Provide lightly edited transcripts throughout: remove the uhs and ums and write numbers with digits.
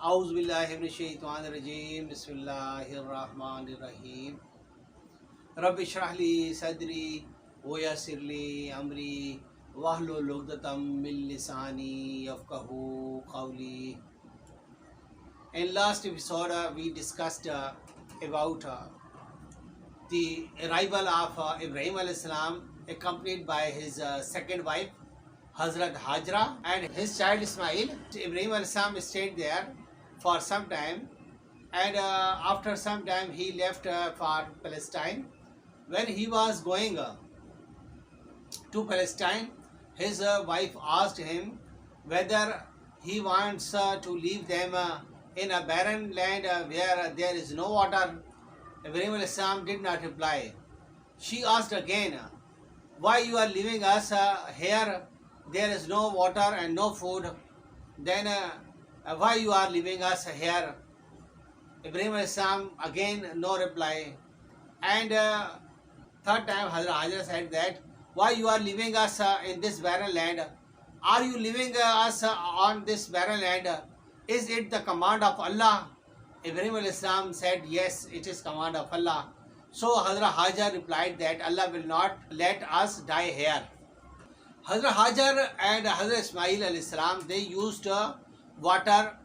A'udhu billahi minash shaitanir rajeem. Bismillahir rahmanir rahim. Rabbi shrah li sadri wa yassir li amri wahlul 'uqdatam min lisani yafqahu qawli. In last episode, we discussed about the arrival of Ibrahim alayhi salam, accompanied by his second wife, Hazrat Hajra, and his child Ismail. Ibrahim alayhi salam stayed there for some time, and after some time he left for Palestine. When he was going to Palestine, his wife asked him whether he wants to leave them in a barren land where there is no water. Ibrahim alayhi salam did not reply. She asked again, why you are leaving us here? There is no water and no food. Then why you are leaving us here? Ibrahim alayhi salam again no reply. And third time Hazrat Hajra said that, why you are leaving us in this barren land? Are you leaving us on this barren land? Is it the command of Allah? Ibrahim alayhi salam said, yes, it is command of Allah. So Hazrat Hajar replied that Allah will not let us die here. Hazrat Hajar and Hazrat Ismail alayhi salam, they used water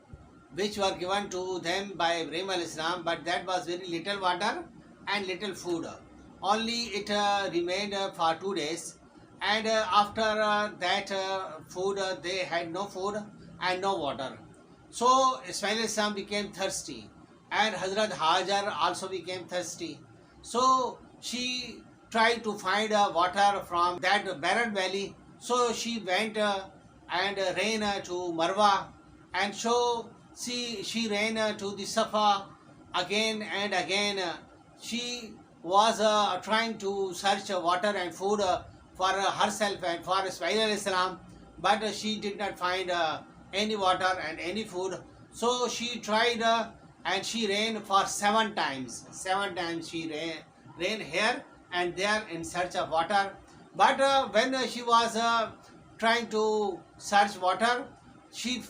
which were given to them by Ibrahim alayhi salam, but that was very little water and little food. Only it remained for 2 days, and after that food, they had no food and no water. So Ismail alayhi salam became thirsty, and Hazrat Hajar also became thirsty. So she tried to find water from that barren valley. So she went and ran to Marwa, and so she ran to the Safa again and again. She was trying to search water and food for herself and for Ismail alayhi salam, but she did not find any water and any food. So she tried and she ran for 7 times. 7 times she ran here and there in search of water. But when she was trying to search water, she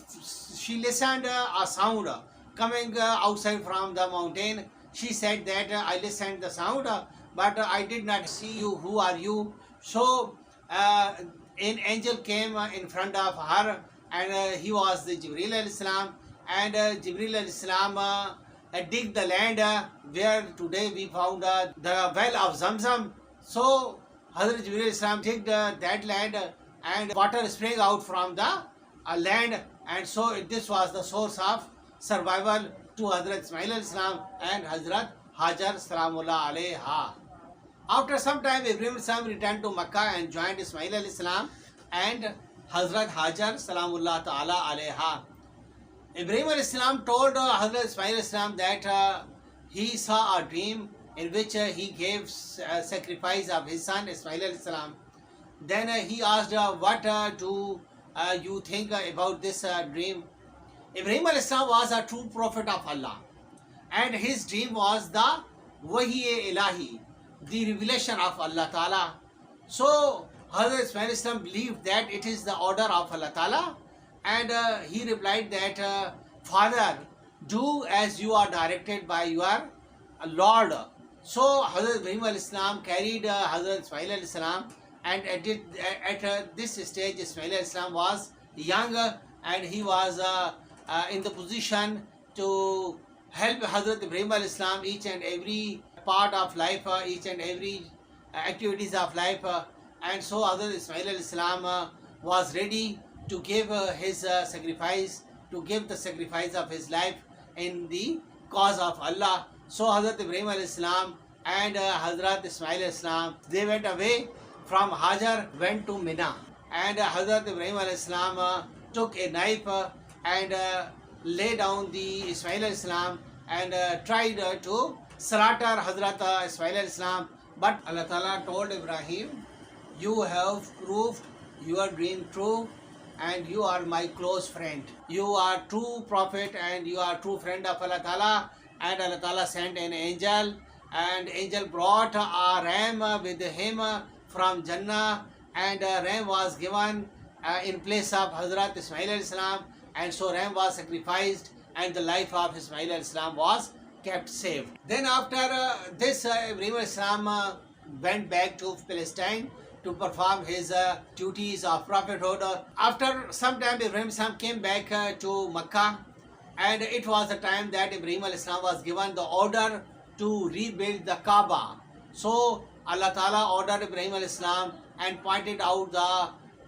listened a sound coming outside from the mountain. She said that I listened the sound, but I did not see you. Who are you? So an angel came in front of her, and he was the Jibril alayhi salam. And Jibril alayhi salam dig the land where today we found the well of Zamzam. So Hazrat Jibril alayhi salam digged that land, and water sprang out from the land, and so this was the source of survival to Hazrat Ismail alayhi salam and Hazrat Hajar Assalam-o-Alaikum. After some time, Ibrahim alayhi salam returned to Makkah and joined Ismail alayhi salam and Hazrat Hajar Assalam-o-Alaikum. Ibrahim alayhi salam told Hazrat Ismail alayhi salam that he saw a dream in which he gave sacrifice of his son Ismail alayhi salam. Then he asked, what do you think about this dream? Ibrahim alayhi salam was a true prophet of Allah, and his dream was the Wahi Ilahi, the revelation of Allah Ta'ala. So Hazrat Ismail alayhi salam believed that it is the order of Allah Ta'ala, and he replied that, Father, do as you are directed by your Lord. So Hazrat Ibrahim alayhi salam carried Hazrat Ismail alayhi salam, and at this stage Ismail alayhi salam was young, and he was in the position to help Hazrat Ibrahim alayhi salam each and every part of life, each and every activities of life. And so Hazrat Ismail alayhi salam was ready to give his sacrifice, to give the sacrifice of his life in the cause of Allah. So Hazrat Ibrahim alayhi salam and Hazrat Ismail alayhi salam, they went away from Hajar, went to Mina, and Hazrat Ibrahim alayhi salam took a knife and lay down the Ismail alayhi salam and tried to slaughter Hazrat Ismail alayhi salam. But Allah Ta'ala told Ibrahim, you have proved your dream true, and you are my close friend. You are true prophet and you are true friend of Allah Ta'ala. And Allah Ta'ala sent an angel, and angel brought a ram with him from Jannah, and ram was given in place of Hazrat Ismail alayhi salam, and so ram was sacrificed, and the life of Ismail alayhi salam was kept safe. Then after this, Ibrahim alayhi salam went back to Palestine to perform his duties of prophethood. After some time, Ibrahim salam came back to Makkah, and it was the time that Ibrahim alayhi salam was given the order to rebuild the Kaaba. So Allah Ta'ala ordered Ibrahim alayhi salam and pointed out the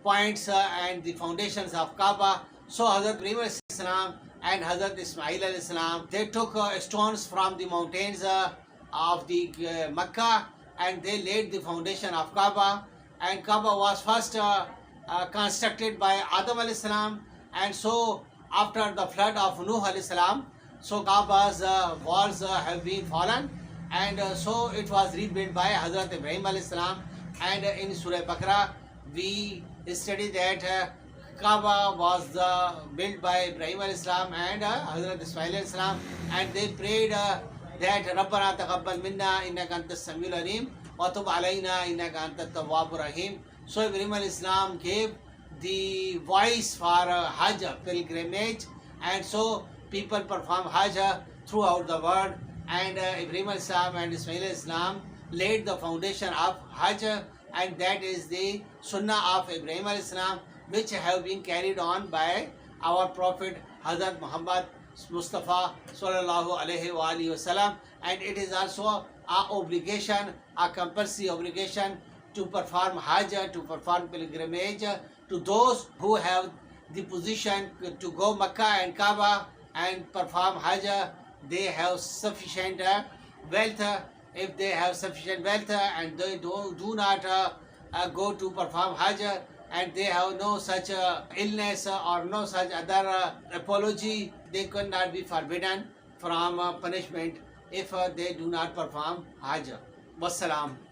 points and the foundations of Kaaba. So Hazrat Ibrahim alayhi salam and Hazrat Ismail alayhi salam, they took stones from the mountains of the Makkah, and they laid the foundation of Kaaba. And Kaaba was first constructed by Adam alayhi salam, and so after the flood of Nuh alayhi salam, so Kaaba's walls have been fallen, and so it was rebuilt by Hazrat Ibrahim alayhi salam. And in Surah Baqarah we study that Kaaba was built by Ibrahim alayhi salam and Hazrat Ismail alayhi salam, and they prayed that Rabbana taqabbal minna innaka antas samiul alim wa tub alayna innaka antat tawwabur rahim. So Ibrahim alayhi salam gave the voice for Hajj pilgrimage, and so people perform Hajj throughout the world, and Ibrahim alayhi salam and Ismail alayhi salam laid the foundation of Hajj, and that is the Sunnah of Ibrahim alayhi salam, which have been carried on by our Prophet Hazrat Muhammad Mustafa sallallahu alaihi wasallam. And it is also a obligation, a compulsory obligation to perform Hajj, to perform pilgrimage to those who have the position to go Makkah and Kaaba and perform Hajj. They have sufficient wealth. If they have sufficient wealth and they do not go to perform Hajj, and they have no such illness or no such other apology, they could not be forbidden from punishment if they do not perform Hajj. Wassalam.